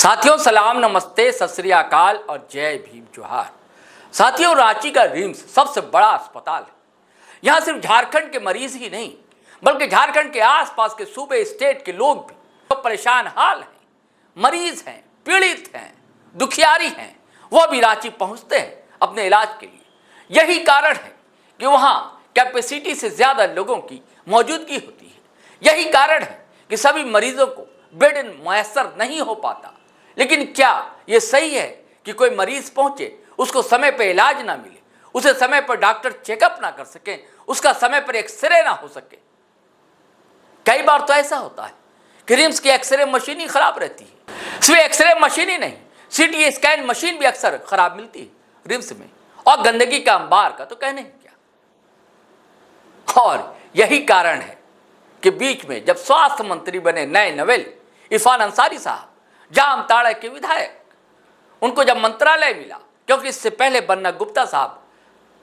साथियों सलाम, नमस्ते, सत श्री अकाल और जय भीम जोहार। साथियों, रांची का रिम्स सबसे बड़ा अस्पताल है। यहाँ सिर्फ झारखंड के मरीज ही नहीं बल्कि झारखंड के आसपास के सूबे स्टेट के लोग भी तो परेशान हाल हैं, मरीज हैं, पीड़ित हैं, दुखियारी हैं, वह भी रांची पहुँचते हैं अपने इलाज के लिए। यही कारण है कि वहाँ कैपेसिटी से ज़्यादा लोगों की मौजूदगी होती है। यही कारण है कि सभी मरीजों को बेड मैसर नहीं हो पाता। लेकिन क्या ये सही है कि कोई मरीज पहुंचे, उसको समय पर इलाज ना मिले, उसे समय पर डॉक्टर चेकअप ना कर सके, उसका समय पर एक्सरे ना हो सके? कई बार तो ऐसा होता है कि रिम्स की एक्सरे मशीन ही खराब रहती है। सिर्फ एक्सरे मशीन ही नहीं, सीटी स्कैन मशीन भी अक्सर खराब मिलती है रिम्स में। और गंदगी का अंबार का तो कहने ही क्या। और यही कारण है कि बीच में जब स्वास्थ्य मंत्री बने नए नवेले इरफान अंसारी साहब, जामताड़ा के विधायक, उनको जब मंत्रालय मिला, क्योंकि इससे पहले बन्ना गुप्ता साहब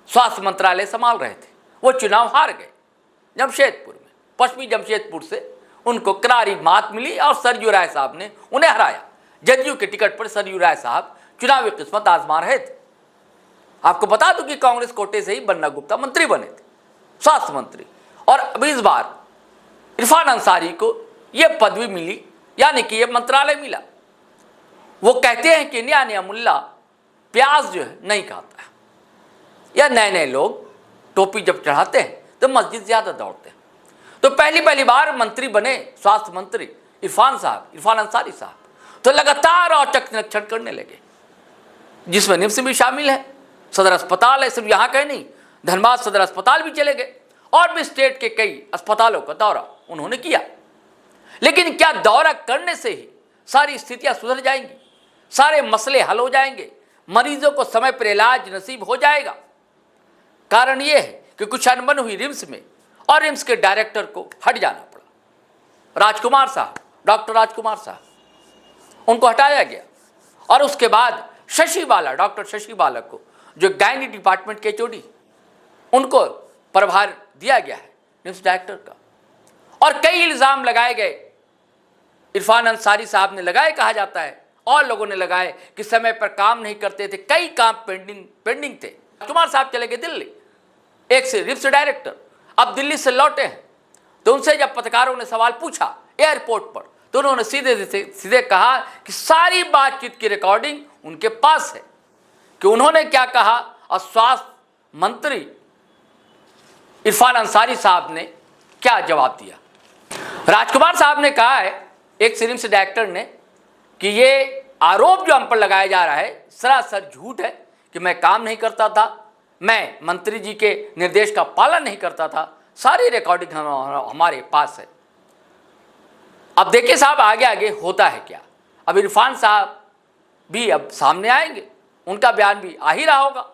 स्वास्थ्य मंत्रालय संभाल रहे थे, वो चुनाव हार गए जमशेदपुर में। पश्चिमी जमशेदपुर से उनको करारी मात मिली और सरयू राय साहब ने उन्हें हराया। जदयू के टिकट पर सरयू राय साहब चुनावी किस्मत आजमा रहे थे। आपको बता दूं कि कांग्रेस कोटे से ही बन्ना गुप्ता मंत्री बने थे, स्वास्थ्य मंत्री। और अब इस बार इरफान अंसारी को यह पदवी मिली, यानी कि यह मंत्रालय मिला। वो कहते हैं कि नया नया मुल्ला प्याज जो है नहीं खाता है, या नए नए लोग टोपी जब चढ़ाते हैं तो मस्जिद ज्यादा दौड़ते हैं। तो पहली बार मंत्री बने स्वास्थ्य मंत्री इरफान अंसारी साहब, तो लगातार औचक निरीक्षण करने लगे, जिसमें निम्स भी शामिल है, सदर अस्पताल है। सिर्फ यहाँ का नहीं, धनबाद सदर अस्पताल भी चले गए और भी स्टेट के कई अस्पतालों का दौरा उन्होंने किया। लेकिन क्या दौरा करने से ही सारी स्थितियां सुधर जाएंगी, सारे मसले हल हो जाएंगे, मरीजों को समय पर इलाज नसीब हो जाएगा? कारण यह है कि कुछ अनबन हुई रिम्स में और रिम्स के डायरेक्टर को हट जाना पड़ा। राजकुमार साहब, डॉक्टर राजकुमार साहब, उनको हटाया गया और उसके बाद डॉक्टर शशि बाला को, जो गायनी डिपार्टमेंट के एचओडी, उनको प्रभार दिया गया है रिम्स डायरेक्टर का। और कई इल्जाम लगाए गए, इरफान अंसारी साहब ने लगाए, कहा जाता है, और लोगों ने लगाए कि समय पर काम नहीं करते थे, कई काम पेंडिंग थे। कुमार साहब चले गए दिल्ली, एक से रिम्स डायरेक्टर, अब दिल्ली से लौटे हैं। तो उनसे जब पत्रकारों ने सवाल पूछा एयरपोर्ट पर, तो उन्होंने सीधे कहा कि सारी बातचीत की रिकॉर्डिंग उनके पास है कि उन्होंने क्या कहा और स्वास्थ्य मंत्री इरफान अंसारी साहब ने क्या जवाब दिया। राजकुमार साहब ने कहा है एक रिम्स डायरेक्टर ने कि ये आरोप जो हम पर लगाया जा रहा है सरासर झूठ है कि मैं काम नहीं करता था, मैं मंत्री जी के निर्देश का पालन नहीं करता था, सारी रिकॉर्डिंग हमारे पास है। अब देखिए साहब, आगे होता है क्या। अब इरफान साहब भी अब सामने आएंगे, उनका बयान भी आ ही रहा होगा।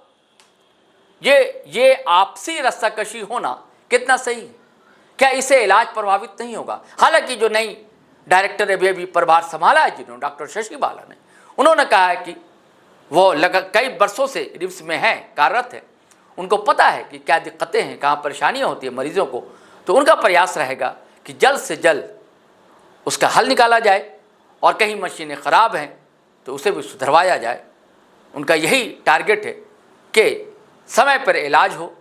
ये आपसी रस्साकशी होना कितना सही है? क्या इससे इलाज प्रभावित नहीं होगा? हालांकि जो नई डायरेक्टर अभी प्रभार संभाला है जिन्होंने, डॉक्टर शशि बाला ने, उन्होंने कहा है कि वो कई वर्षों से रिम्स में हैं, कार्यरत है, उनको पता है कि क्या दिक्कतें हैं, कहाँ परेशानियाँ होती है मरीजों को। तो उनका प्रयास रहेगा कि जल्द से जल्द उसका हल निकाला जाए और कहीं मशीनें ख़राब हैं तो उसे भी सुधरवाया जाए। उनका यही टारगेट है कि समय पर इलाज हो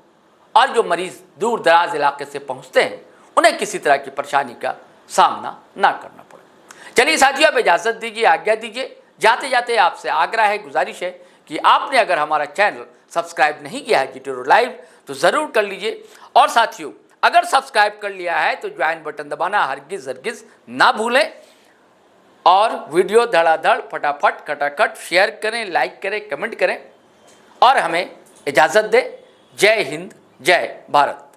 और जो मरीज़ दूर दराज इलाके से पहुंचते हैं उन्हें किसी तरह की परेशानी का सामना ना करना पड़े। चलिए साथियों, अब इजाज़त दीजिए, आज्ञा दीजिए। जाते जाते आपसे आग्रह है, गुजारिश है कि आपने अगर हमारा चैनल सब्सक्राइब नहीं किया है GT लाइव तो ज़रूर कर लीजिए। और साथियों, अगर सब्सक्राइब कर लिया है तो ज्वाइन बटन दबाना हरगिज़ ना भूलें। और वीडियो धड़ाधड़ फटाफट खटाखट शेयर करें, लाइक करें, कमेंट करें और हमें इजाज़त दें। जय हिंद, जय भारत।